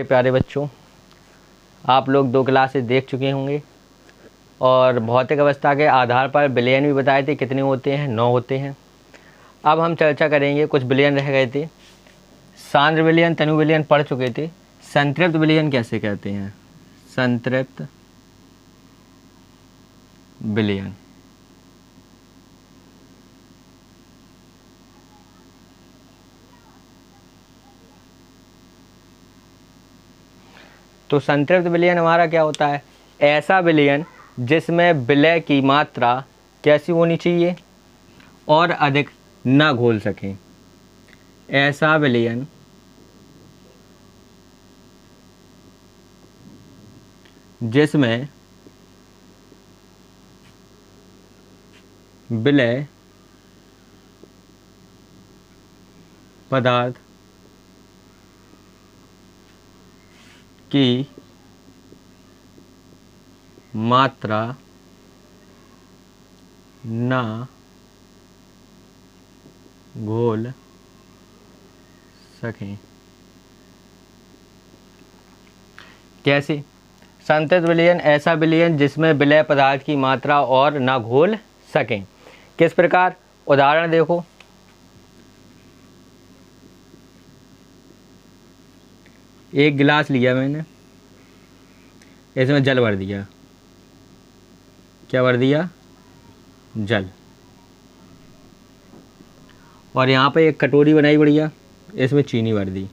प्यारे बच्चों, आप लोग 2 क्लासेस देख चुके होंगे और भौतिक अवस्था के आधार पर विलयन भी बताए थे। कितने होते हैं? 9 होते हैं। अब हम चर्चा करेंगे, कुछ विलयन रह गए थे। सांद्र विलयन, तनु विलयन पढ़ चुके थे। संतृप्त विलयन कैसे कहते हैं? संतृप्त विलयन। तो संतृप्त विलयन हमारा क्या होता है? ऐसा विलयन जिसमें विलय की मात्रा कैसी होनी चाहिए? और अधिक ना घोल सकें। ऐसा विलयन जिसमें विलय पदार्थ की मात्रा ना घोल सकें। कैसे? संतृप्त विलयन ऐसा विलयन जिसमें विलय पदार्थ की मात्रा और ना घोल सकें। किस प्रकार? उदाहरण देखो। एक गिलास लिया मैंने, इसमें जल भर दिया। क्या भर दिया? जल। और यहाँ पे एक कटोरी बनाई बढ़िया, इसमें चीनी भर दी।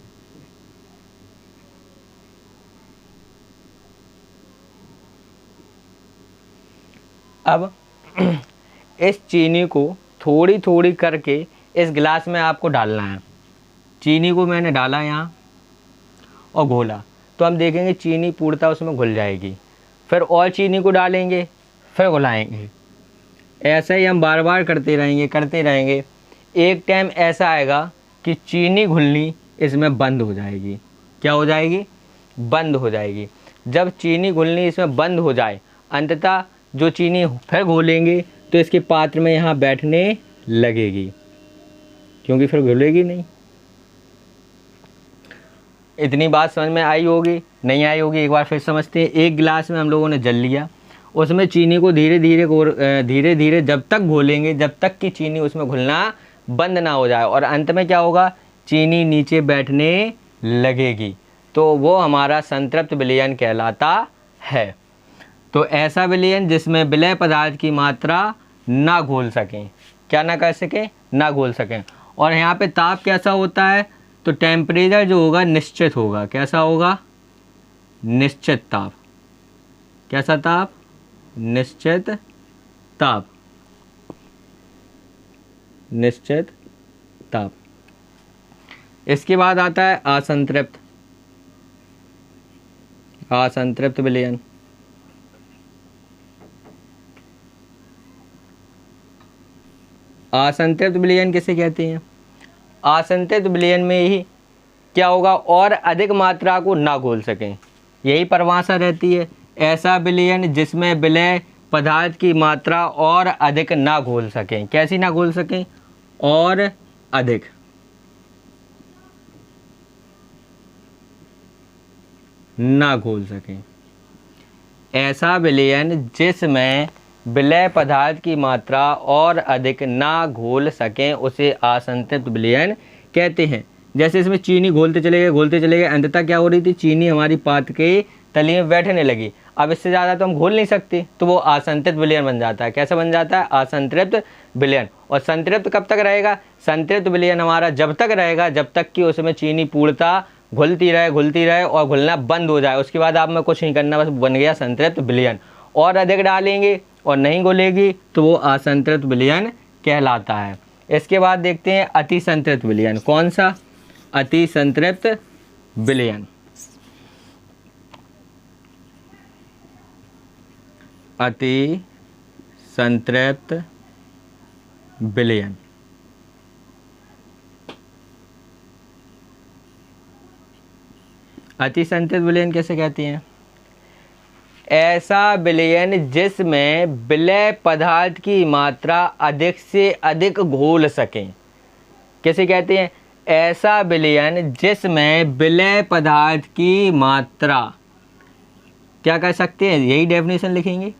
अब इस चीनी को थोड़ी थोड़ी करके इस गिलास में आपको डालना है। चीनी को मैंने डाला यहाँ और घोला, तो हम देखेंगे चीनी पूर्णतः उसमें घुल जाएगी। फिर और चीनी को डालेंगे, फिर घुलाएंगे। ऐसा ही हम बार बार करते रहेंगे। एक टाइम ऐसा आएगा कि चीनी घुलनी इसमें बंद हो जाएगी। क्या हो जाएगी? बंद हो जाएगी। जब चीनी घुलनी इसमें बंद हो जाए, अंततः जो चीनी फिर घोलेंगे तो इसके पात्र में यहाँ बैठने लगेगी, क्योंकि फिर घुलेगी नहीं। इतनी बात समझ में आई होगी? नहीं आई होगी? एक बार फिर समझते हैं। एक गिलास में हम लोगों ने जल लिया, उसमें चीनी को धीरे धीरे जब तक घोलेंगे, जब तक कि चीनी उसमें घुलना बंद ना हो जाए, और अंत में क्या होगा? चीनी नीचे बैठने लगेगी। तो वो हमारा संतृप्त विलयन कहलाता है। तो ऐसा विलयन जिसमें विलय पदार्थ की मात्रा ना घोल सकें। क्या ना कर सकें? ना घोल सकें। और यहाँ पे ताप कैसा होता है? तो टेम्परेचर जो होगा निश्चित होगा। कैसा होगा? निश्चित ताप। कैसा ताप? निश्चित ताप। निश्चित ताप। इसके बाद आता है असंतृप्त। असंतृप्त विलयन। असंतृप्त विलयन किसे कहते हैं? असंतृप्त विलयन में ही क्या होगा? और अधिक मात्रा को ना घोल सकें। यही परिभाषा रहती है। ऐसा विलयन जिसमें विलय पदार्थ की मात्रा और अधिक ना घोल सकें। कैसी ना घोल सकें? और अधिक ना घोल सकें। ऐसा विलयन जिसमें विलय पदार्थ की मात्रा और अधिक ना घोल सकें उसे असंतृप्त विलयन कहते हैं। जैसे इसमें चीनी घोलते चले गए, अंततः क्या हो रही थी? चीनी हमारी पात्र के तली में बैठने लगी। अब इससे ज़्यादा तो हम घोल नहीं सकते, तो वो असंतृप्त विलयन बन जाता है। कैसा बन जाता है? असंतृप्त विलयन। और संतृप्त कब तक रहेगा? संतृप्त विलयन हमारा जब तक रहेगा जब तक कि उसमें चीनी पूर्णतः घुलती रहे और घुलना बंद हो जाए। उसके बाद आप में कुछ नहीं करना, बस बन गया संतृप्त विलयन। और अधिक डालेंगे और नहीं घुलेगी तो वो असंतृप्त विलयन कहलाता है। इसके बाद देखते हैं अति संतृप्त विलयन। कौन सा? अति संतृप्त विलयन। अति संतृप्त विलयन। अति संतृप्त विलयन कैसे कहते हैं? ऐसा विलयन जिसमें विलय पदार्थ की मात्रा अधिक से अधिक घोल सकें। कैसे कहते हैं? ऐसा विलयन जिसमें विलय पदार्थ की मात्रा, क्या कर सकते हैं, यही डेफिनेशन लिखेंगे।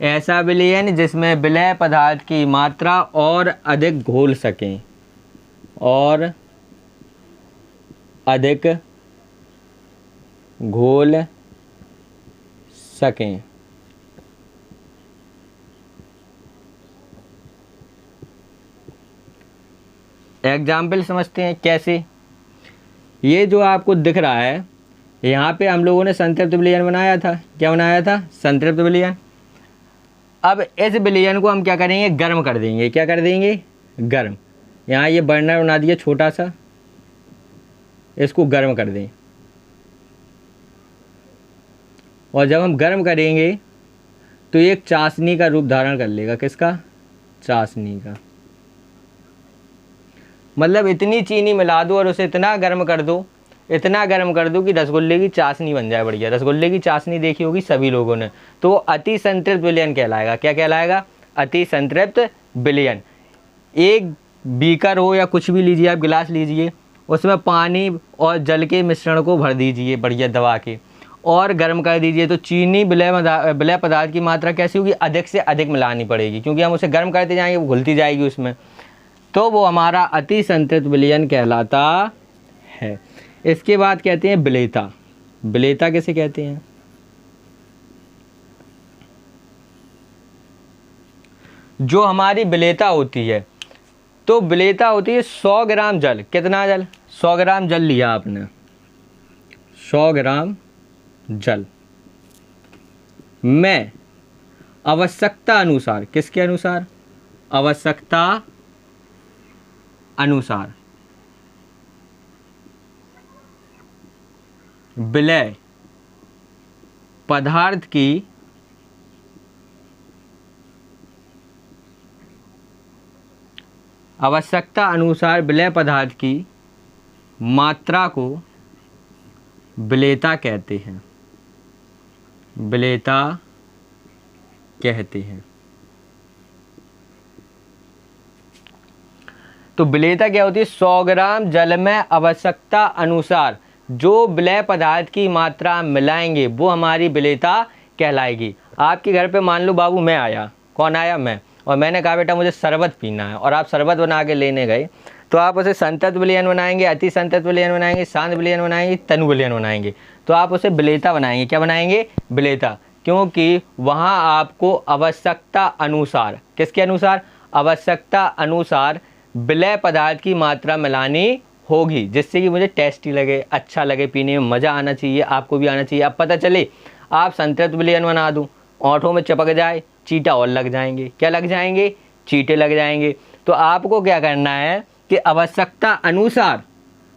ऐसा विलयन जिसमें विलय पदार्थ की मात्रा और अधिक घोल सकें, और अधिक घोल सकें। एग्जाम्पल समझते हैं कैसे। ये जो आपको दिख रहा है, यहाँ पे हम लोगों ने संतृप्त विलयन बनाया था। क्या बनाया था, संतृप्त विलयन। अब इस विलयन को हम क्या करेंगे, गर्म कर देंगे। क्या कर देंगे, गर्म। यहाँ ये बर्नर बना दिया छोटा सा, इसको गर्म कर दें। और जब हम गर्म करेंगे तो ये एक चाशनी का रूप धारण कर लेगा। किसका, चाशनी का। मतलब इतनी चीनी मिला दो और उसे इतना गर्म कर दो, इतना गर्म कर दो कि रसगुल्ले की चाशनी बन जाए बढ़िया। रसगुल्ले की चाशनी देखी होगी सभी लोगों ने, तो अति संतृप्त विलयन कहलाएगा। क्या कहलाएगा, अति संतृप्त विलयन। एक बीकर हो या कुछ भी लीजिए आप, गिलास लीजिए, उसमें पानी और जल के मिश्रण को भर दीजिए बढ़िया दबा के, और गर्म कर दीजिए। तो चीनी विलय पदार्थ की मात्रा कैसी होगी, अधिक से अधिक मिलानी पड़ेगी, क्योंकि हम उसे गर्म करते जाएंगे, वो घुलती जाएगी उसमें। तो वो हमारा अति संतृप्त विलयन कहलाता है। इसके बाद कहते हैं विलेयता। विलेयता किसे कहते हैं, जो हमारी विलेयता होती है, तो विलेयता होती है 100 ग्राम जल। कितना जल, 100 ग्राम जल लिया आपने, 100 ग्राम जल में आवश्यकता अनुसार, किसके अनुसार, आवश्यकता अनुसार विलय पदार्थ की आवश्यकता अनुसार विलय पदार्थ की मात्रा को विलेयता कहते हैं। विलेयता कहते हैं। तो विलेयता क्या होती है, 100 ग्राम जल में आवश्यकता अनुसार जो विलय पदार्थ की मात्रा मिलाएंगे वो हमारी विलेयता कहलाएगी। आपके घर पे मान लो बाबू मैं आया, कौन आया, मैं, और मैंने कहा बेटा मुझे शरबत पीना है, और आप शरबत बना के लेने गए, तो आप उसे संतृप्त विलयन बनाएंगे, अति संतृप्त विलयन बनाएंगे, शांत विलयन बनाएंगे, तनु विलयन बनाएंगे। तो आप उसे विलेयता बनाएंगे। क्या बनाएंगे, विलेयता, क्योंकि वहाँ आपको आवश्यकता अनुसार, किसके अनुसार, आवश्यकता अनुसार विलय पदार्थ की मात्रा मिलानी होगी, जिससे कि मुझे टेस्टी लगे, अच्छा लगे, पीने में मज़ा आना चाहिए, आपको भी आना चाहिए। अब पता चले आप संतृप्त विलयन बना दूँ, ओंठों में चिपक जाए, चीटा और लग जाएंगे। क्या लग जाएंगे, चीटे लग जाएंगे। तो आपको क्या करना है कि आवश्यकता अनुसार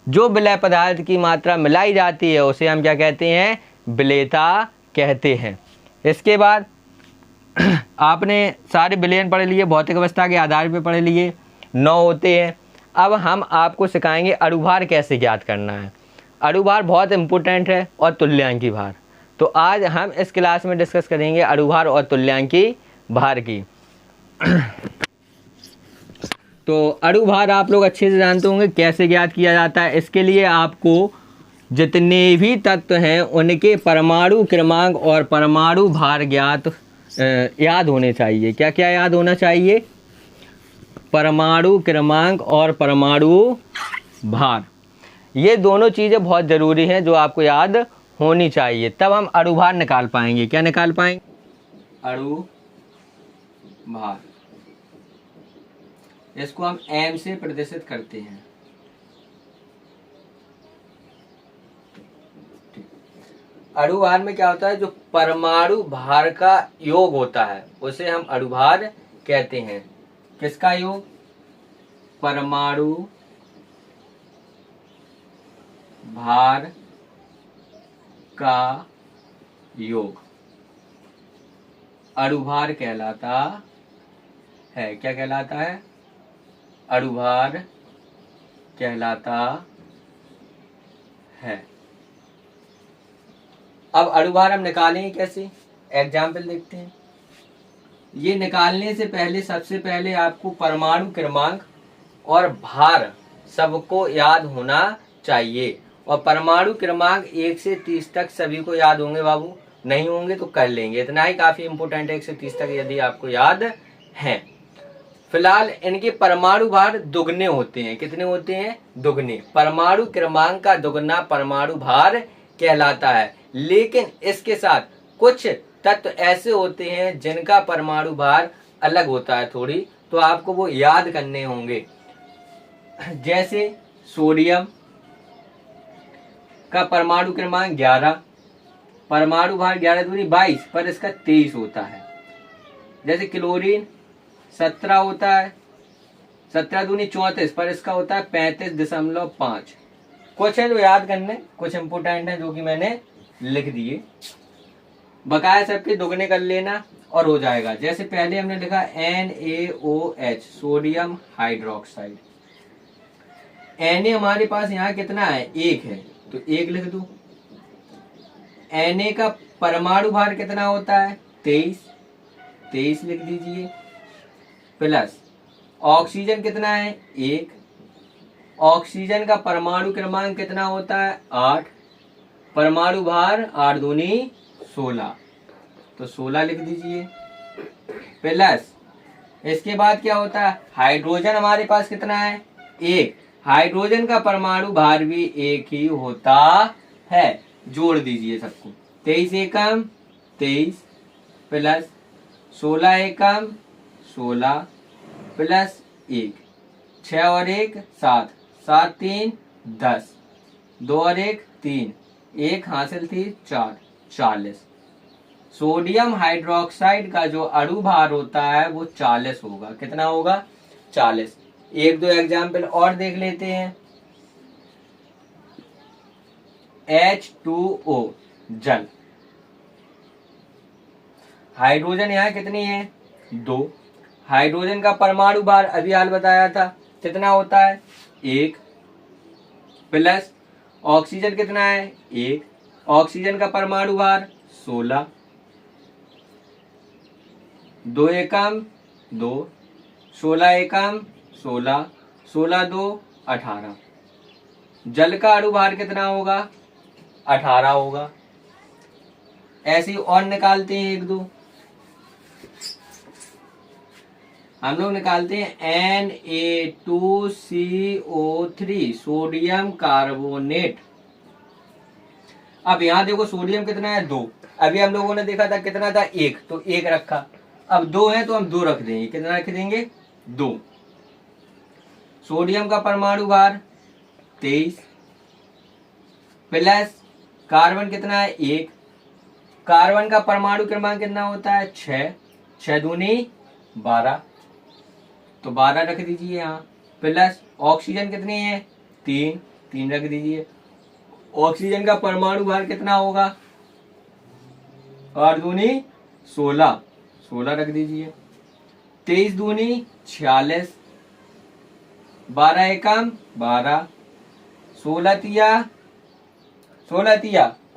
जो विलय पदार्थ की मात्रा मिलाई जाती है उसे हम क्या कहते हैं, विलेयता कहते हैं। इसके बाद आपने सारे विलयन पढ़ लिए, भौतिक अवस्था के आधार पर पढ़ लिए, 9 होते हैं। अब हम आपको सिखाएंगे अणुभार कैसे ज्ञात करना है। अणुभार बहुत इंपॉर्टेंट है, और तुल्यांकी भार। तो आज हम इस क्लास में डिस्कस करेंगे अणुभार और तुल्यांकी भार की। तो अणुभार आप लोग अच्छे से जानते होंगे कैसे ज्ञात किया जाता है। इसके लिए आपको जितने भी तत्व हैं उनके परमाणु क्रमांक और परमाणु भार ज्ञात याद होने चाहिए। क्या क्या याद होना चाहिए, परमाणु क्रमांक और परमाणु भार। ये दोनों चीज़ें बहुत ज़रूरी हैं जो आपको याद होनी चाहिए, तब हम अणुभार निकाल पाएंगे। क्या निकाल पाएंगे, अणुभार। इसको हम m से प्रदर्शित करते हैं। अणुभार में क्या होता है, जो परमाणु भार का योग होता है उसे हम अणुभार कहते हैं। किसका योग, परमाणु भार का योग अणुभार कहलाता है। क्या कहलाता है, अणुभार कहलाता है। अब अणुभार हम निकालेंगे कैसे, एग्जाम्पल देखते हैं। ये निकालने से पहले सबसे पहले आपको परमाणु क्रमांक और भार सबको याद होना चाहिए। और परमाणु क्रमांक 1 से 30 तक सभी को याद होंगे बाबू, नहीं होंगे तो कर लेंगे, इतना ही काफी इंपोर्टेंट है 1 से 30 तक यदि आपको याद है। फिलहाल इनके परमाणु भार दुगने होते हैं। कितने होते हैं? दुगने। परमाणु क्रमांक का दुगना परमाणु भार कहलाता है। लेकिन इसके साथ कुछ तत्व ऐसे होते हैं जिनका परमाणु भार अलग होता है थोड़ी, तो आपको वो याद करने होंगे। जैसे सोडियम का परमाणु क्रमांक 11, परमाणु भार 11 दूनी 22, पर इसका 23 होता है। जैसे क्लोरीन 17 होता है, 17 दूनी 34, पर इसका होता है 35.5। कुछ है जो याद करने, कुछ इंपोर्टेंट है जो कि मैंने लिख दिए। बकाया सबके दुगने कर लेना और हो जाएगा। जैसे पहले हमने लिखा NaOH, सोडियम हाइड्रोक्साइड। Na हमारे पास यहाँ कितना है? 1 है, तो 1 लिख दो। Na का परमाणु भार कितना होता है? 23 लिख दीजिए। प्लस ऑक्सीजन कितना है? 1। ऑक्सीजन का परमाणु क्रमांक कितना होता है? 8। परमाणु भार 8 दूनी 16, तो 16 लिख दीजिए। प्लस इसके बाद क्या होता है? हाइड्रोजन हमारे पास कितना है? 1। हाइड्रोजन का परमाणु भार भी 1 ही होता है। जोड़ दीजिए सबको। 23 एकम 23 प्लस 16 एकम 16 प्लस 1, 6 और 1 7, 7 3 10, 2 और 1 3, 1 हासिल थी 4, 40। सोडियम हाइड्रोक्साइड का जो अणु भार होता है वो 40 होगा। कितना होगा? 40। एक दो एग्जाम्पल और देख लेते हैं। H2O जल। हाइड्रोजन यहाँ कितनी है? 2। हाइड्रोजन का परमाणु भार अभी हाल बताया था कितना होता है? 1 प्लस ऑक्सीजन कितना है? 1। ऑक्सीजन का परमाणु भार 16, 2 एकम 2, 16 एकम 16, 16 2 18। जल का अणु भार कितना होगा? 18 होगा। ऐसे और निकालते हैं एक दो। हम लोग निकालते हैं Na2CO3, सोडियम कार्बोनेट। अब यहाँ देखो सोडियम कितना है? 2। अभी हम लोगों ने देखा था कितना था? 1, तो 1 रखा। अब 2 है तो हम 2 रख देंगे। कितना रख देंगे? 2। सोडियम का परमाणु भार 23 प्लस कार्बन कितना है? 1। कार्बन का परमाणु क्रमांक कितना होता है? 6, 6 दूनी 12, तो 12 रख दीजिए यहाँ। प्लस ऑक्सीजन कितनी है? 3, 3 रख दीजिए। ऑक्सीजन का परमाणु भार कितना होगा? 8 दूनी 16, 16 रख दीजिए। 23 दूनी 46, 12 एकम 12, 16 तिया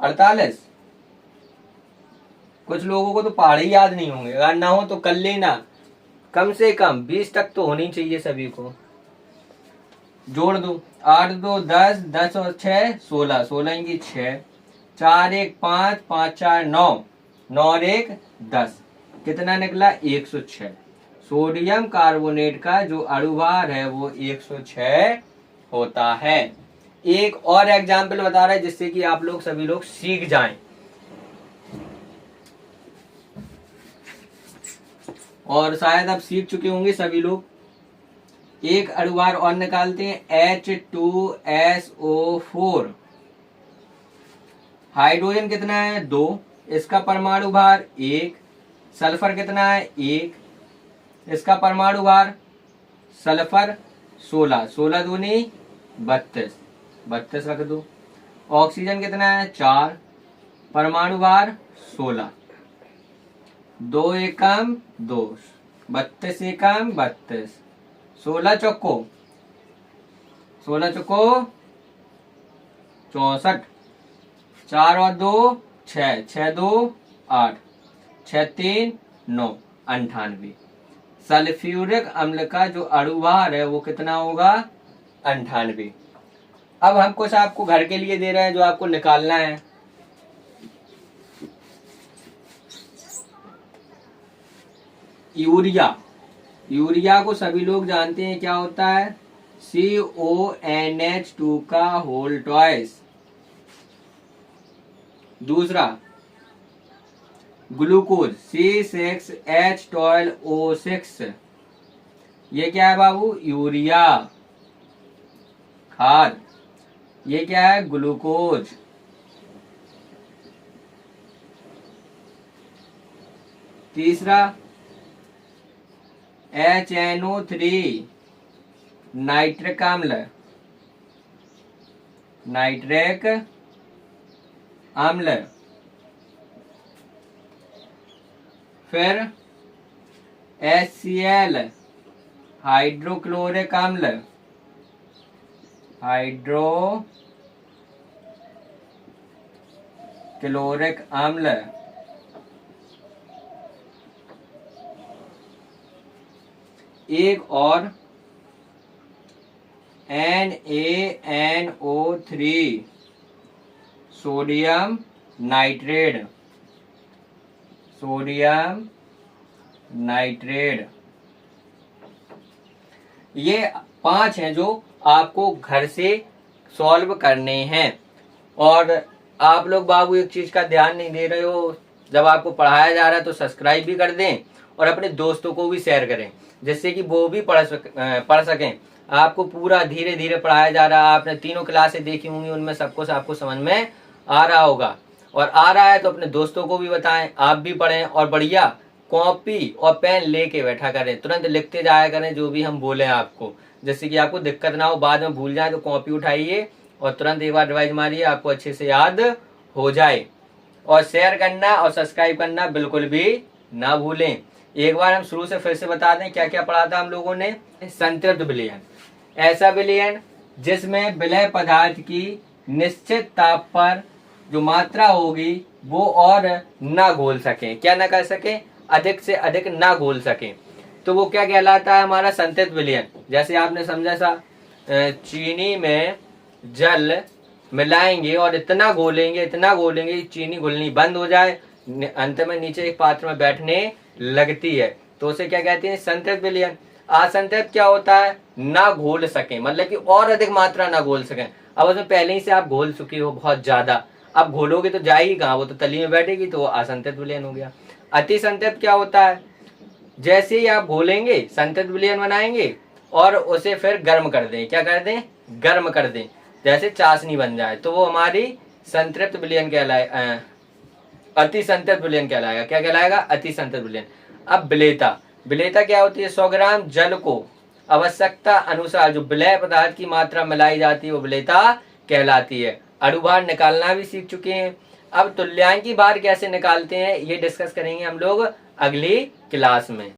48। कुछ लोगों को तो पहाड़े ही याद नहीं होंगे, अगर ना हो तो कर लेना। कम से कम 20 तक तो होनी चाहिए सभी को। जोड़ दो। 8 2 10, 10 और 6 16, 16 की 6, 4 1 5, 5 4 9, 9 और 1 10। कितना निकला? 106। सोडियम कार्बोनेट का जो अणु भार है वो 106 होता है। एक और एग्जाम्पल बता रहा है जिससे कि आप लोग सभी लोग सीख जाएं। और शायद आप सीख चुके होंगे सभी लोग। एक अणु भार और निकालते हैं। H2SO4। हाइड्रोजन कितना है? 2। इसका परमाणु भार 1। सल्फर कितना है? 1। इसका परमाणु भार सल्फर 16, 16 दूनी 32, 32 रख दो। ऑक्सीजन कितना है? 4। परमाणु भार 16, 2 एकम 2, 32 एकम 32, 16 चौको 64, 4 और 2 6, 6 2 8, 6 3 9, 98। सल्फ्यूरिक अम्ल का जो अणुभार है वो कितना होगा, 98। अब हम कुछ आपको घर के लिए दे रहे हैं जो आपको निकालना है। यूरिया, यूरिया को सभी लोग जानते हैं क्या होता है, CONH2 का होल ट्वाइस। दूसरा ग्लूकोज C6H12O6, ये क्या है बाबू, यूरिया खाद। ये क्या है, ग्लूकोज। तीसरा HNO3 नाइट्रिक अम्ल, नाइट्रिक अम्ल। फिर HCl हाइड्रोक्लोरिक अम्ल, हाइड्रोक्लोरिक अम्ल। एक और NaNO3 sodium nitrate, sodium nitrate. ये 5 हैं जो आपको घर से सॉल्व करने हैं। और आप लोग बाबू एक चीज का ध्यान नहीं दे रहे हो, जब आपको पढ़ाया जा रहा है तो सब्सक्राइब भी कर दें और अपने दोस्तों को भी शेयर करें, जिससे कि वो भी पढ़ सकें। आपको पूरा धीरे धीरे पढ़ाया जा रहा है। आपने तीनों क्लासें देखी होंगी, उनमें सब कुछ आपको समझ में आ रहा होगा। और आ रहा है तो अपने दोस्तों को भी बताएं, आप भी पढ़ें और बढ़िया कॉपी और पेन लेके बैठा करें, तुरंत लिखते जाया करें जो भी हम बोले आपको, जिससे कि आपको दिक्कत ना हो, बाद में भूल जाए तो कॉपी उठाइए और तुरंत एक बार रिवाइज मारिए, आपको अच्छे से याद हो जाए। और शेयर करना और सब्सक्राइब करना बिल्कुल भी ना भूलें। एक बार हम शुरू से फिर से बता दें क्या क्या पढ़ा था हम लोगों ने। संतृप्त विलयन, ऐसा विलयन जिसमें विलय पदार्थ की निश्चित ताप पर जो मात्रा होगी वो और ना घोल सके, क्या ना कर सके, अधिक से अधिक ना घोल सके, तो वो क्या कहलाता है, हमारा संतृप्त विलयन। जैसे आपने समझा सा, चीनी में जल मिलाएंगे और इतना घोलेंगे चीनी घुलनी बंद हो जाए, अंत में नीचे एक पात्र में बैठने लगती है, तो उसे क्या कहते हैं, संतृप्त विलयन। असंतृप्त क्या होता है, ना घोल सके, मतलब कि और अधिक मात्रा ना घोल सके। अब उसमें पहले ही से आप घोल चुके हो बहुत ज्यादा, अब घोलोगे तो जाएगी कहाँ, वो तो तली में बैठेगी, तो वो असंतृप्त विलयन हो गया। अति संतृप्त क्या होता है, जैसे ही आप घोलेंगे संतृप्त विलयन बनाएंगे और उसे फिर गर्म कर दें, क्या कर दें, गर्म कर दें, जैसे चाशनी बन जाए, तो वो हमारी संतृप्त विलयन कहलाए, अति संतृप्त विलयन कहलाएगा। क्या कहलाएगा, अति संतृप्त विलयन। अब विलेयता, विलेयता क्या होती है, 100 ग्राम जल को आवश्यकता अनुसार जो विलय पदार्थ की मात्रा मिलाई जाती है वो विलेयता कहलाती है। अणुभार निकालना भी सीख चुके हैं। अब तुल्यांकी भार कैसे निकालते हैं ये डिस्कस करेंगे हम लोग अगली क्लास में।